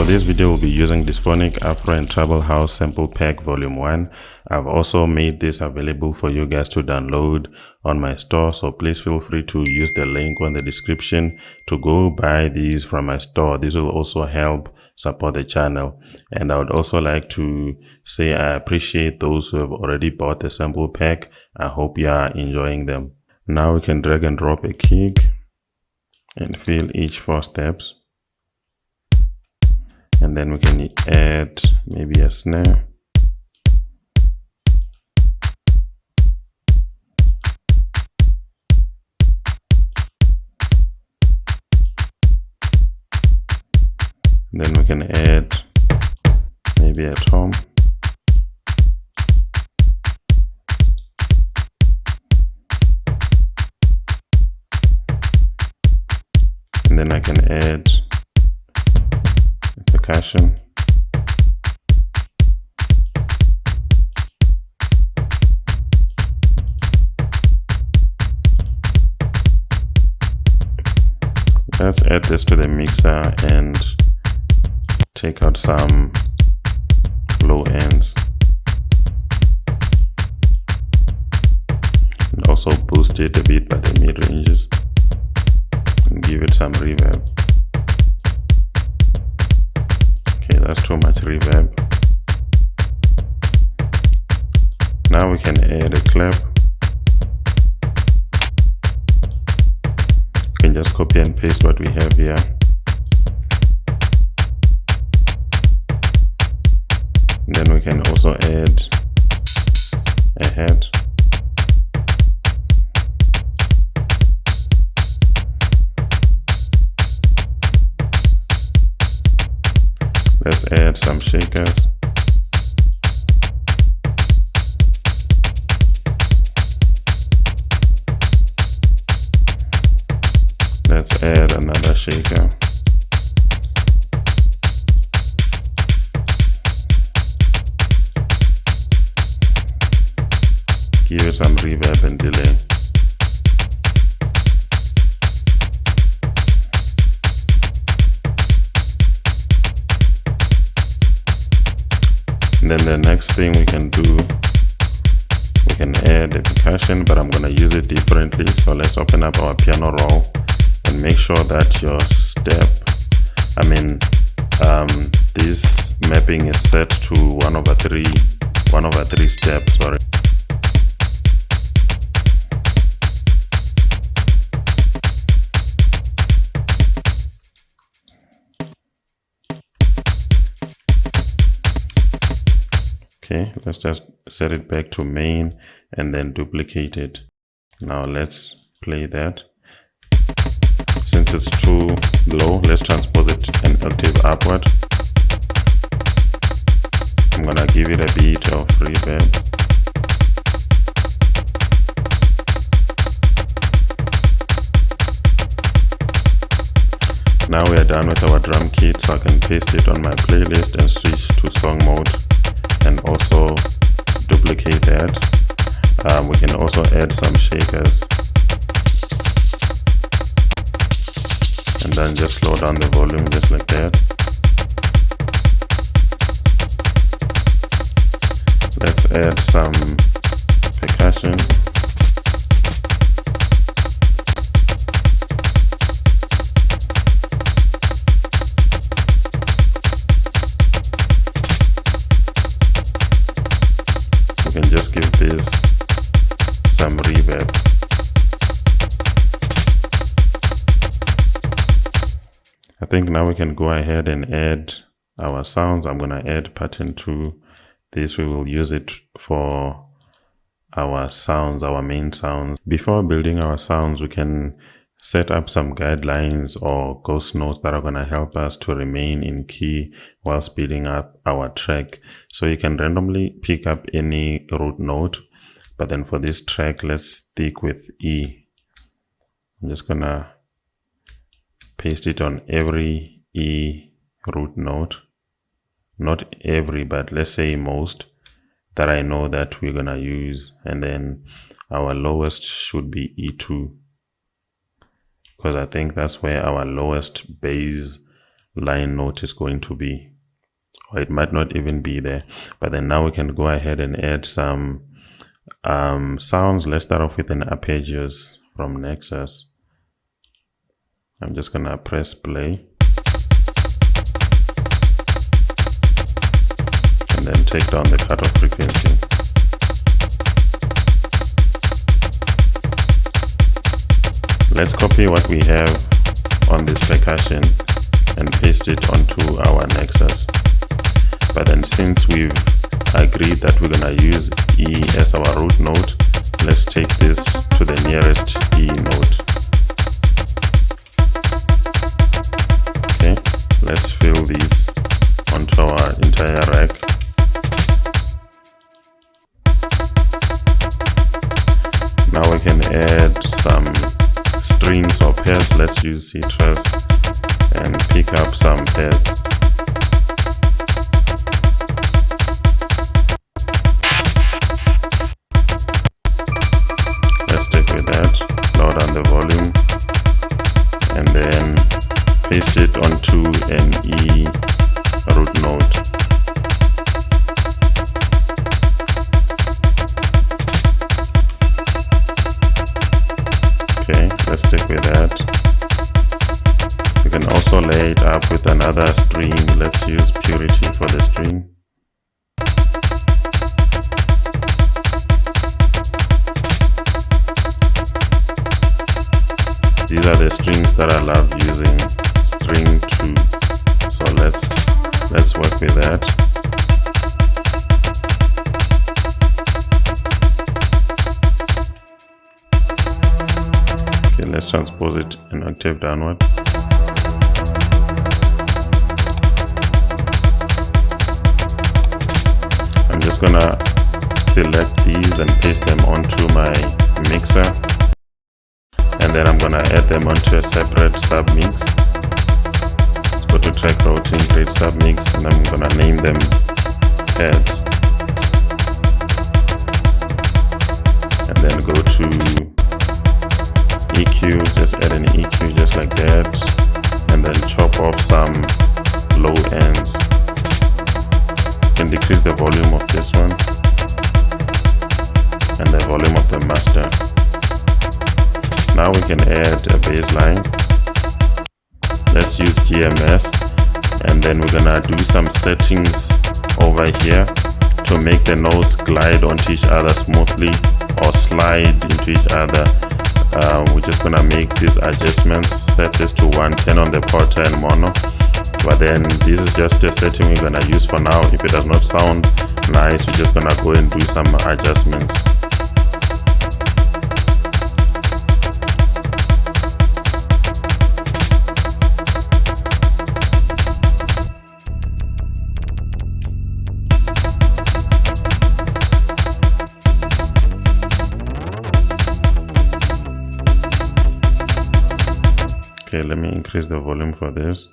For this video, we'll be using Euphonik, Afro and Treble House Sample Pack Volume 1. I've also made this available for you guys to download on my store, so please feel free to use the link on the description to go buy these from my store. This will also help support the channel. And I would also like to say I appreciate those who have already bought the sample pack. I hope you are enjoying them. Now we can drag and drop a kick and fill each 4 steps. And then we can add maybe a snare. Then we can add maybe a tom. And then I can add percussion. Let's add this to the mixer and take out some low ends and also boost it a bit by the mid ranges and give it some reverb. Okay, that's too much reverb. Now we can add a clap. You can just copy and paste what we have here. Then we can also add a head. Let's add some shakers. Let's add another shaker. Give it some reverb and delay. And then the next thing we can do, we can add a percussion, but I'm gonna use it differently. So let's open up our piano roll and make sure that your this mapping is set to 1/3 steps. Sorry. Okay, let's just set it back to main and then duplicate it. Now let's play that. Since it's too low, let's transpose it an octave upward. I'm gonna give it a bit of reverb. Now we are done with our drum kit, so I can paste it on my playlist and switch to song mode and also duplicate that. We can also add some shakers and then just slow down the volume just like that. Let's add some percussion. We can just give this some reverb. I think now we can go ahead and add our sounds. I'm gonna add pattern 2. This we will use it for our sounds, our main sounds. Before building our sounds, we can set up some guidelines or ghost notes that are gonna help us to remain in key while speeding up our track. So you can randomly pick up any root note, but then for this track, let's stick with E. I'm just gonna paste it on every E root note. Not every, but let's say most that I know that we're gonna use. And then our lowest should be E2, because I think that's where our lowest bass line note is going to be, or it might not even be there. But then now we can go ahead and add some sounds. Let's start off with an arpeggios from Nexus. I'm just gonna press play and then take down the cutoff frequency. Let's copy what we have on this percussion and paste it onto our Nexus. But then since we've agreed that we're gonna use E as our root note, let's take this to the nearest E note. Okay, let's fill these onto our entire rack. Now we can add some strings or pads. Let's use citrus and pick up some pads. Let's stick with that, lower down the volume, and then paste it onto an E root note. Okay, let's stick with that. We can also lay it up with another string. Let's use Purity for the string. These are the strings that I love using, string 2. So let's work with that. Okay, let's transpose it an octave downward. I'm just gonna select these and paste them onto my mixer. And then I'm gonna add them onto a separate submix. Let's go to track routing, create submix, and I'm gonna name them pads. And then go to EQ, just add an EQ just like that. And then chop off some low ends. You can decrease the volume of this one and the volume of the master. Now we can add a bassline. Let's use GMS, and then we're gonna do some settings over here to make the notes glide onto each other smoothly or slide into each other. We're just gonna make these adjustments, set this to 110 on the quarter and mono. But then this is just a setting we're gonna use for now. If it does not sound nice, we're just gonna go and do some adjustments. Okay, let me increase the volume for this.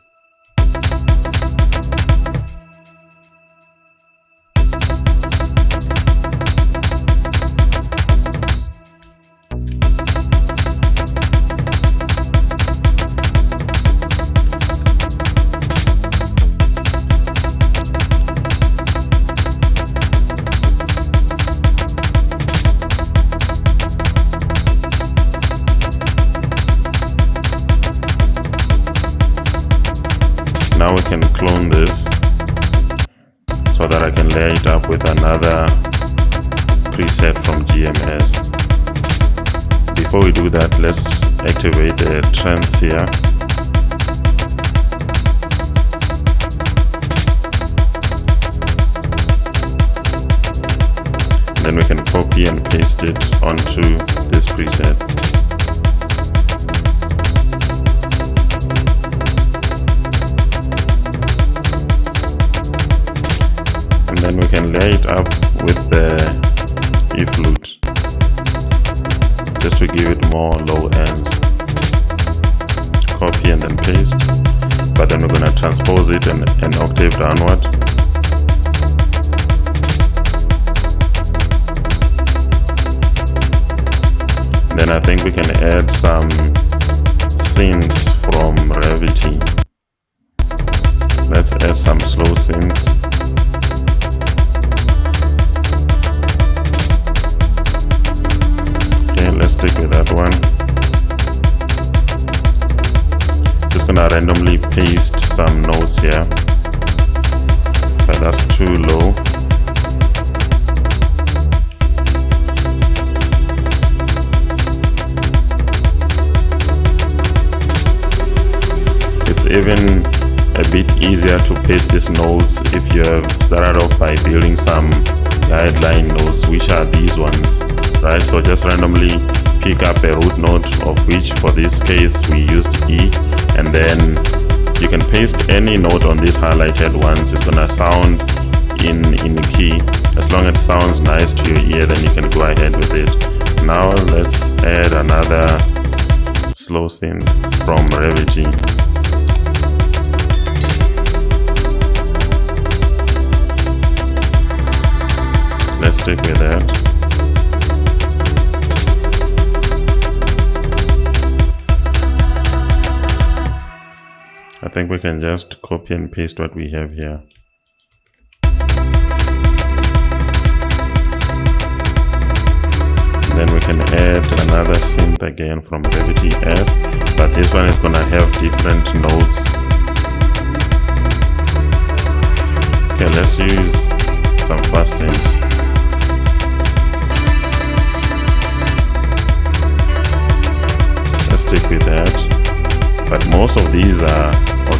Now we can clone this so that I can layer it up with another preset from GMS. Before we do that, let's activate the trends here. Then we can copy and paste it onto this preset. And then we can lay it up with the E flute just to give it more low ends. Copy and then paste, but then we're going to transpose it an octave downward. Then I think we can add some synths from Revity. Let's add some slow synths. Okay, let's stick with that one. Just gonna randomly paste some notes here, but that's too low. It's even a bit easier to paste these notes if you have started off by building some guideline notes, which are these ones, right? So just randomly pick up a root note, of which for this case we used E, and then you can paste any note on these highlighted ones. It's gonna sound in key. As long as it sounds nice to your ear, then you can go ahead with it. Now let's add another slow synth from Revigi. Let's stick with that. I think we can just copy and paste what we have here. Then we can add another synth again from Revigi S, but this one is gonna have different notes. Okay, let's use some fast synths. Stick with that, but most of these are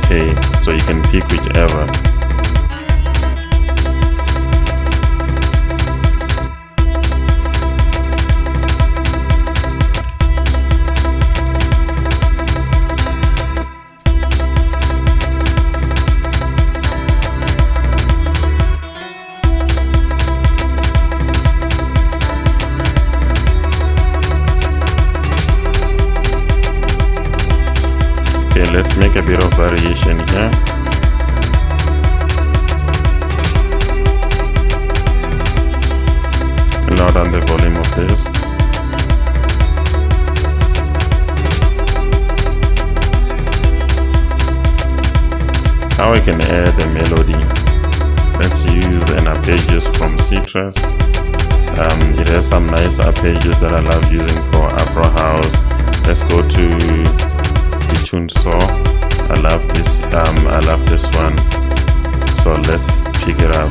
okay, so you can pick whichever. Okay, let's make a bit of variation here. Lower down the volume of this. Now we can add a melody. Let's use an arpeggios from Citrus. It has some nice arpeggios that I love using for Afro house. Let's go to tune saw. I love this one, so let's pick it up.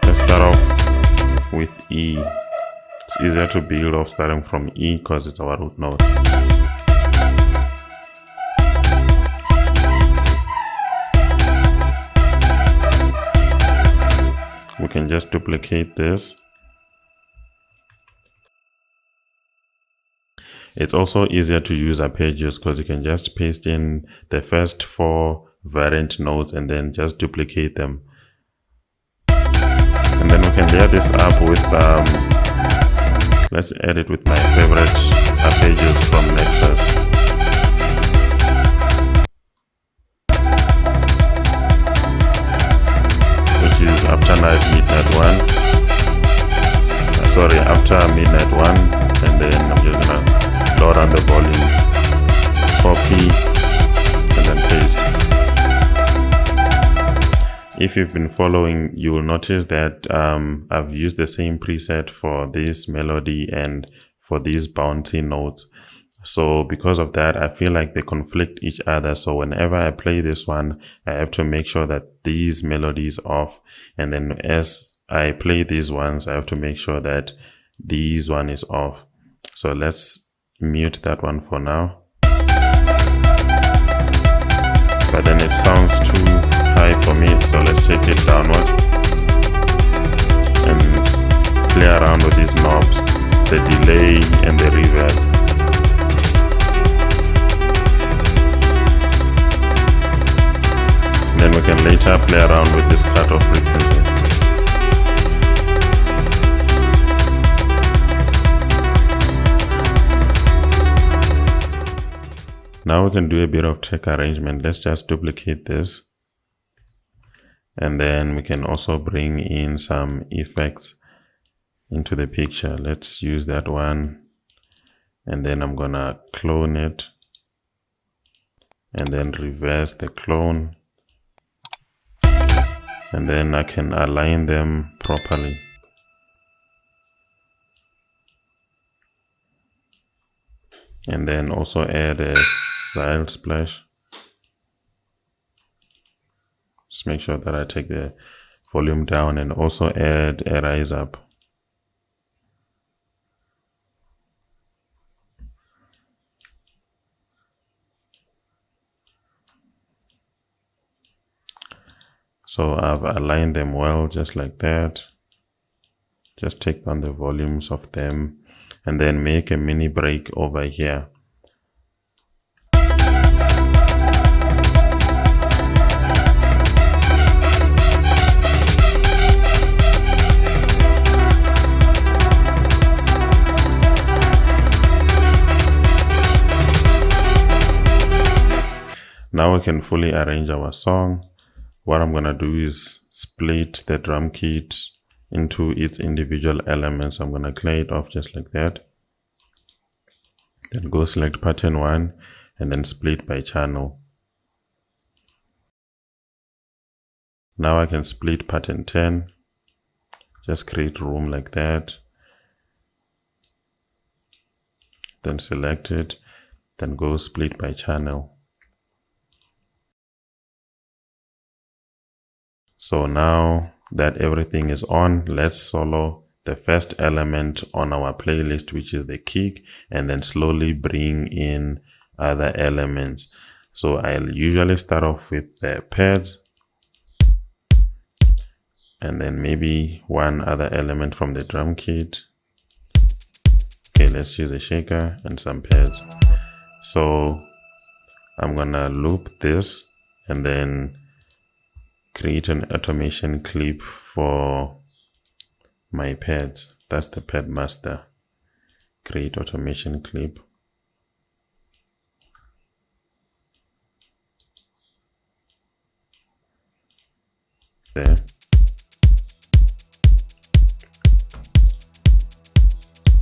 Let's start off with E. It's easier to build off starting from E because it's our root note. We can just duplicate this. It's also easier to use arpeggios because you can just paste in the first 4 variant notes and then just duplicate them. And then we can layer this up with, let's add it with my favorite arpeggios from Nexus. Is after midnight 1. Sorry, after midnight 1, and then I'm just gonna lower down the volume, copy, and then paste. If you've been following, you will notice that I've used the same preset for this melody and for these bouncy notes. So because of that, I feel like they conflict each other. So whenever I play this one, I have to make sure that these melodies off. And then as I play these ones, I have to make sure that these one is off. So let's mute that one for now. But then it sounds too high for me. So let's take it downward and play around with these knobs, the delay and the reverb. Then we can later play around with this cutoff frequency. Now we can do a bit of track arrangement. Let's just duplicate this. And then we can also bring in some effects. into the picture. Let's use that one, and then I'm gonna clone it and then reverse the clone, and then I can align them properly. And then also add a xyl splash. Just make sure that I take the volume down, and also add a rise up. So I've aligned them well, just like that. Just take down the volumes of them, and then make a mini break over here. Now we can fully arrange our song. What I'm gonna do is split the drum kit into its individual elements. I'm gonna clear it off just like that. Then go select pattern 1 and then split by channel. Now I can split pattern 10. Just create room like that. Then select it. Then go split by channel. So now that everything is on, let's solo the first element on our playlist, which is the kick, and then slowly bring in other elements. So I'll usually start off with the pads, and then maybe one other element from the drum kit. Okay, let's use a shaker and some pads. So I'm gonna loop this and then create an automation clip for my pads. That's the pad master. Create automation clip. There.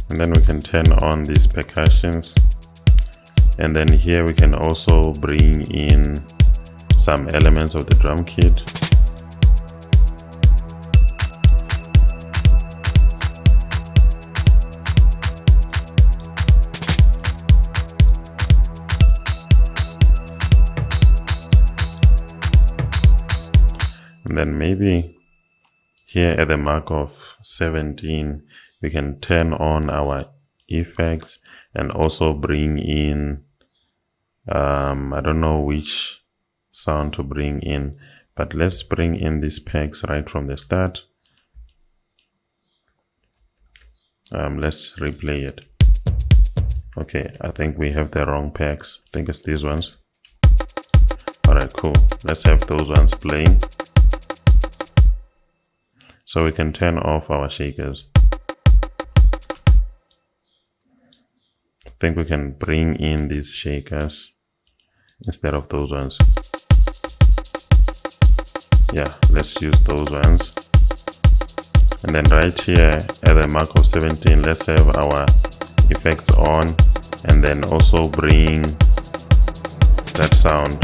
And then we can turn on these percussions. And then here we can also bring in some elements of the drum kit. And then maybe here at the mark of 17, we can turn on our effects and also bring in, I don't know which sound to bring in, but let's bring in these pegs right from the start. Let's replay it. Okay, I think we have the wrong pegs. I think it's these ones. Alright, cool. Let's have those ones playing. So we can turn off our shakers. I think we can bring in these shakers instead of those ones. Yeah, let's use those ones. And then right here at the mark of 17, let's have our effects on, and then also bring that sound.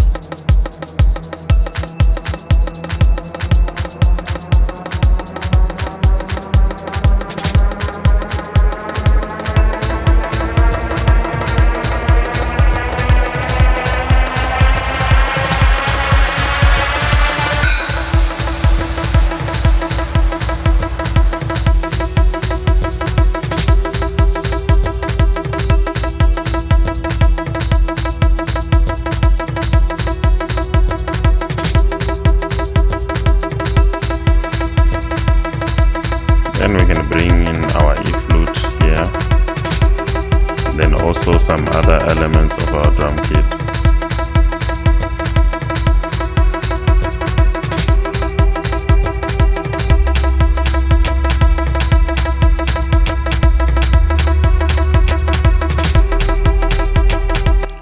Then we can bring in our E flute here, then also some other elements of our drum kit.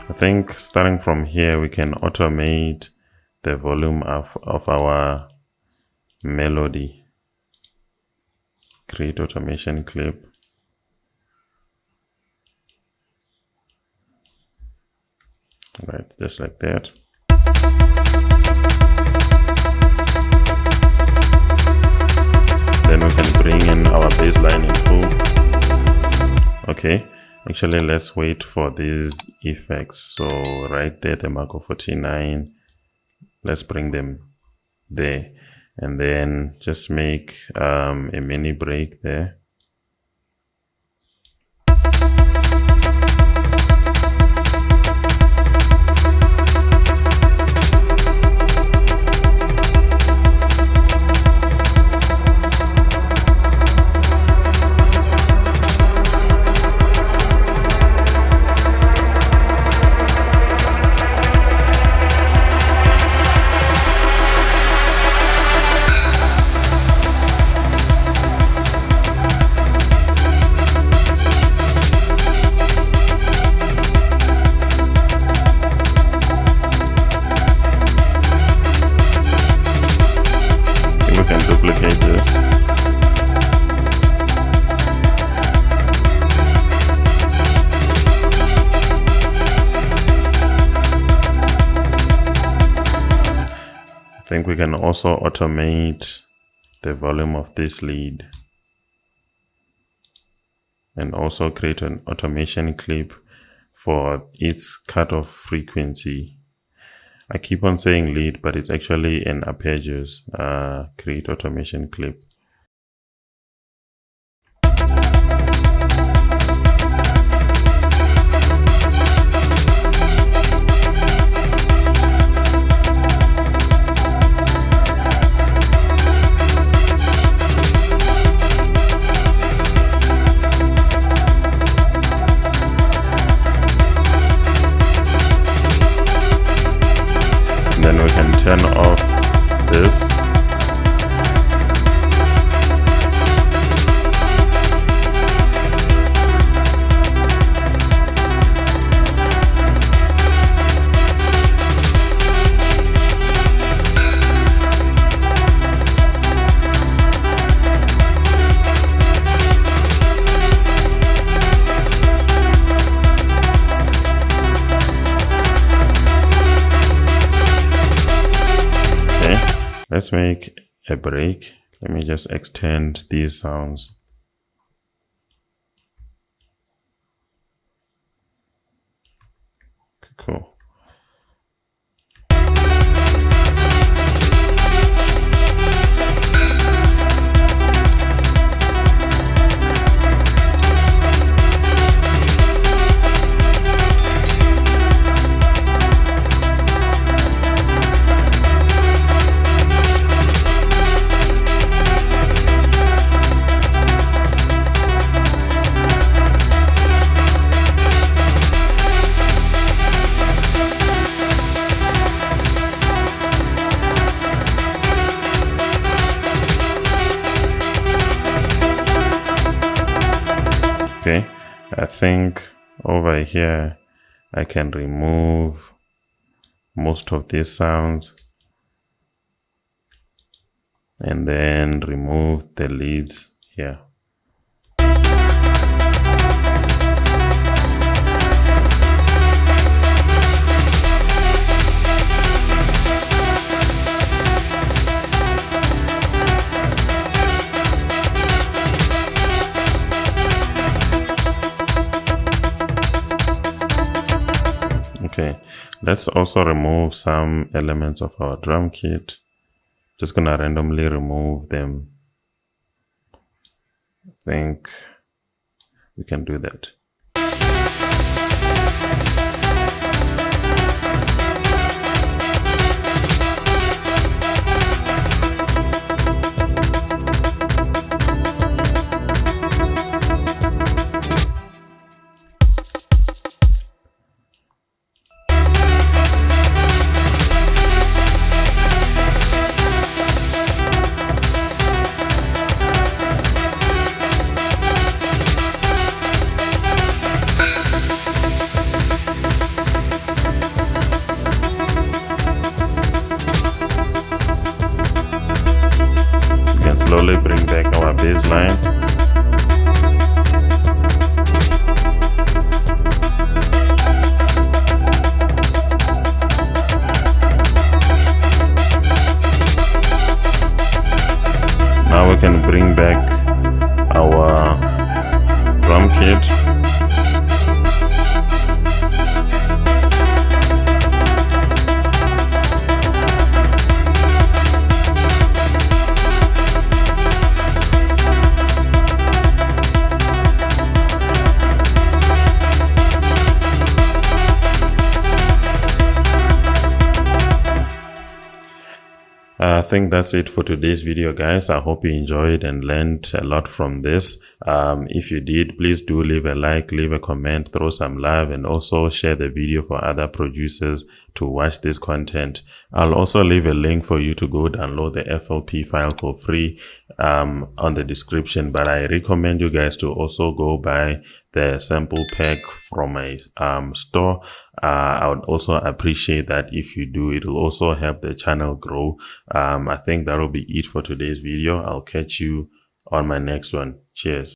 I think starting from here we can automate the volume of our melody. create automation clip. Right, just like that. Then we can bring in our bassline info. Okay, actually let's wait for these effects. So right there, the Marco 49, let's bring them there, and then just make a mini break there. Duplicate this. I think we can also automate the volume of this lead and also create an automation clip for its cutoff frequency. I keep on saying lead, but it's actually an arpeggios. Create automation clip. Then we can turn off this. Let's make a break. Let me just extend these sounds. Cool. Okay, I think over here I can remove most of these sounds and then remove the leads here. Okay, let's also remove some elements of our drum kit. Just gonna randomly remove them. I think we can do that. slowly bring back our bass line. Now we can bring back our drum kit. I think that's it for today's video, guys. I hope you enjoyed and learned a lot from this. If you did, please do leave a like, leave a comment, throw some love, and also share the video for other producers to watch this content. I'll also leave a link for you to go download the FLP file for free on the description, but I recommend you guys to also go buy the sample pack from my store. I would also appreciate that if you do. It will also help the channel grow. I think that will be it for today's video. I'll catch you on my next one. Cheers.